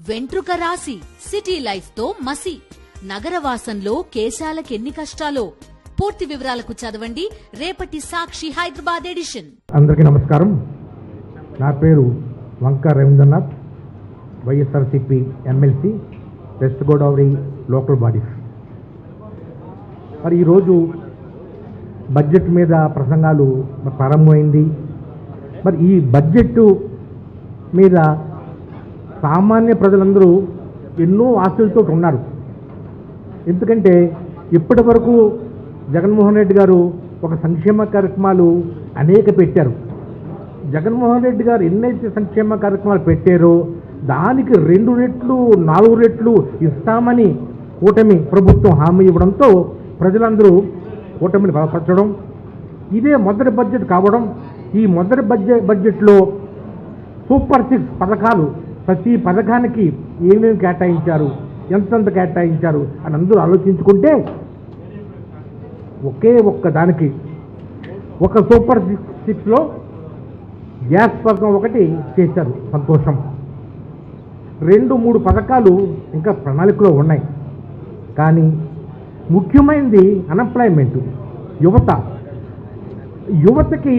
వెంట్రుక రాసి city life తో మసి నగరవాసంలో కేశాలకెన్ని కష్టాలో. పూర్తి వివరాలకు చదవండి రేపటి సాక్షి హైదరాబాద్ ఎడిషన్. అందరికీ నమస్కారం. నా పేరు Vanka Ravindranath, YSRCP MLC, West Godavari local bodies. మరి ఈరోజు బడ్జెట్ మీద ప్రసంగాలు ప్రారంభమైంది. మరి ఈ బడ్జెట్ మీద సామాన్య ప్రజలందరూ ఎన్నో ఆశలతో ఉన్నారు. ఎందుకంటే ఇప్పటి వరకు జగన్మోహన్ రెడ్డి గారు ఒక సంక్షేమ కార్యక్రమాలు అనేక పెట్టారు. జగన్మోహన్ రెడ్డి గారు ఎన్నైతే సంక్షేమ కార్యక్రమాలు పెట్టారో దానికి 2 రెట్లు 4 రెట్లు ఇస్తామని కూటమి ప్రభుత్వం హామీ ఇవ్వడంతో ప్రజలందరూ కూటమిని బలపరచడం, ఇదే మొదటి బడ్జెట్ కావడం. ఈ మొదటి బడ్జెట్లో సూపర్ 6 పథకాలు, ప్రతి పథకానికి ఏమేమి కేటాయించారు, ఎంతంత కేటాయించారు అని అందరూ ఆలోచించుకుంటే ఒకే ఒక్క దానికి ఒక సూపర్ 6లో గ్యాస్ పథకం ఒకటి చేశారు, సంతోషం. 2-3 పథకాలు ఇంకా ప్రణాళికలో ఉన్నాయి. కానీ ముఖ్యమైనది అన్ఎంప్లాయ్మెంట్, యువతకి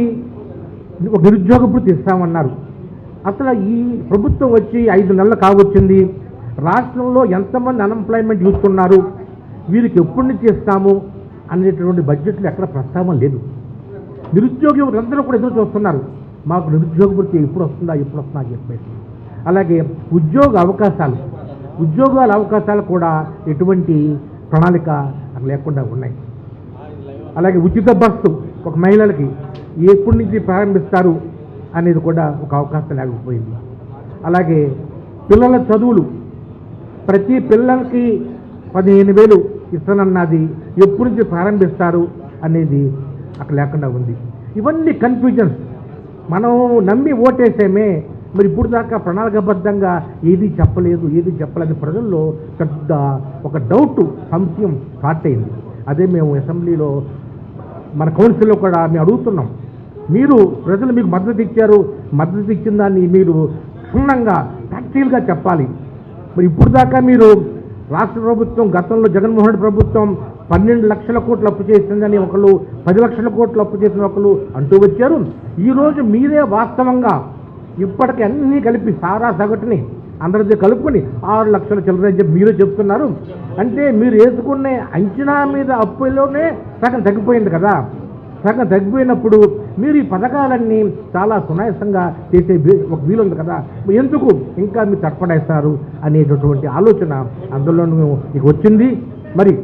ఒక నిరుద్యోగ భృతి ఇస్తామన్నారు. అసలు ఈ ప్రభుత్వం వచ్చి 5 నెలలు కావచ్చింది. రాష్ట్రంలో ఎంతమంది అన్ఎంప్లాయ్మెంట్ యూత్ ఉన్నారు, వీరికి ఎప్పటి నుంచి ఇస్తాము అనేటటువంటి బడ్జెట్లో ఎక్కడ ప్రస్తావన లేదు. నిరుద్యోగ యువతందరూ కూడా ఎదురు చూస్తున్నారు, మాకు నిరుద్యోగ భృతి ఎప్పుడు వస్తుందా అని చెప్పేసి. అలాగే ఉద్యోగాల అవకాశాలు కూడా ఎటువంటి ప్రణాళిక అక్కడ లేకుండా ఉన్నాయి. అలాగే ఉచిత బస్సు ఒక మహిళలకి ఎప్పటి నుంచి ప్రారంభిస్తారు అనేది కూడా ఒక అవకాశం లేకపోయింది. అలాగే పిల్లల చదువులు, ప్రతి పిల్లలకి 15,000 ఇస్తానన్నది ఎప్పటి నుంచి ప్రారంభిస్తారు అనేది అక్కడ లేకుండా ఉంది. ఇవన్నీ కన్ఫ్యూజన్స్. మనం నమ్మి ఓటేసేమే, మరి ఇప్పుడు దాకా ప్రణాళికాబద్ధంగా ఏది చెప్పలేదు ప్రజల్లో పెద్ద ఒక డౌట్, సంశయం స్టార్ట్ అయింది. అదే మేము అసెంబ్లీలో మన కౌన్సిల్లో కూడా మేము అడుగుతున్నాం, మీరు ప్రజలు మీకు మద్దతు ఇచ్చారు, మద్దతు ఇచ్చిన దాన్ని మీరు క్షుణ్ణంగా ప్రాక్టికల్గా చెప్పాలి. మరి ఇప్పుడు దాకా మీరు రాష్ట్ర ప్రభుత్వం గతంలో జగన్మోహన్ రెడ్డి ప్రభుత్వం 12 లక్షల కోట్లు అప్పు చేసిందని ఒకళ్ళు, 10 లక్షల కోట్లు అప్పు చేసిన ఒకళ్ళు అంటూ వచ్చారు. ఈరోజు మీరే వాస్తవంగా ఇప్పటికీ అన్నీ కలిపి సారా సగటుని అందరితో కలుపుకొని 6 లక్షల చిల్లర చెప్పి మీరే చెప్తున్నారు. అంటే మీరు వేసుకునే అంచనా మీద అప్పులోనే సగం తగ్గిపోయింది కదా. సగం తగ్గిపోయినప్పుడు మీరు ఈ పథకాలన్నీ చాలా సునాయాసంగా చేసే ఒక వీలుంది కదా, ఎందుకు ఇంకా మీరు తప్పడేస్తారు అనేటటువంటి ఆలోచన అందులోనూ మీకు వచ్చింది. మరి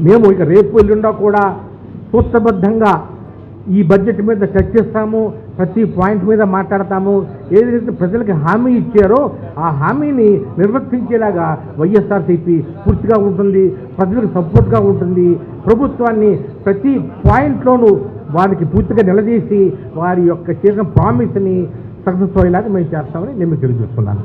మేము ఇక రేపు ఎల్లుండా కూడా సూత్రబద్ధంగా ఈ బడ్జెట్ మీద చర్చిస్తాము, ప్రతి పాయింట్ మీద మాట్లాడతాము. ఏదైతే ప్రజలకు హామీ ఇచ్చారో ఆ హామీని నిర్వర్తించేలాగా వైఎస్ఆర్సీపీ పూర్తిగా ఉంటుంది, ప్రజలకు సపోర్ట్గా ఉంటుంది. ప్రభుత్వాన్ని ప్రతి పాయింట్లోనూ వారికి పూర్తిగా నిలదీసి వారి యొక్క చేసిన ప్రామిస్ని సక్సెస్ అయ్యేలాగా మేము చేస్తామని నేను తెలియజేస్తున్నాను.